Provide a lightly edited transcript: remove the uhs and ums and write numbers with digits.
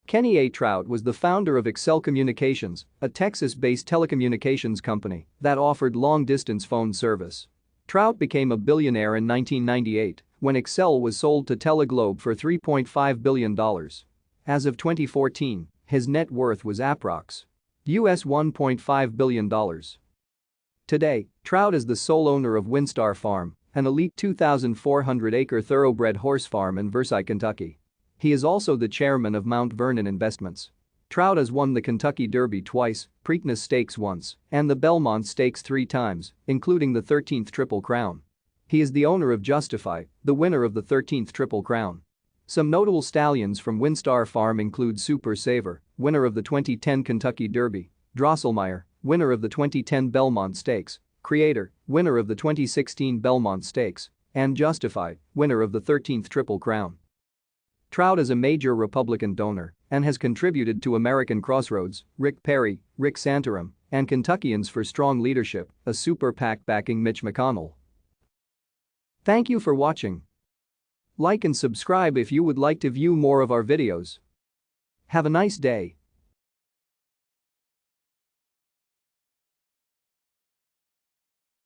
Kenny A. Troutt was the founder of Excel Communications, a Texas-based telecommunications company that offered long-distance phone service. Troutt became a billionaire in 1998 when Excel was sold to Teleglobe for $3.5 billion. As of 2014, his net worth was approx. US $1.5 billion. Today, Troutt is the sole owner of Windstar Farm, an elite 2,400-acre thoroughbred horse farm in Versailles, Kentucky. He is also the chairman of Mount Vernon Investments. Troutt has won the Kentucky Derby twice, Preakness Stakes once, and the Belmont Stakes 3 times, including the 13th Triple Crown. He is the owner of Justify, the winner of the 13th Triple Crown. Some notable stallions from Windstar Farm include Super Saver, winner of the 2010 Kentucky Derby, Drosselmeyer, winner of the 2010 Belmont Stakes, Creator, winner of the 2016 Belmont Stakes, and Justify, winner of the 13th Triple Crown. Troutt is a major Republican donor and has contributed to American Crossroads, Rick Perry, Rick Santorum, and Kentuckians for Strong Leadership, a super PAC backing Mitch McConnell. Thank you for watching. Like and subscribe if you would like to view more of our videos. Have a nice day.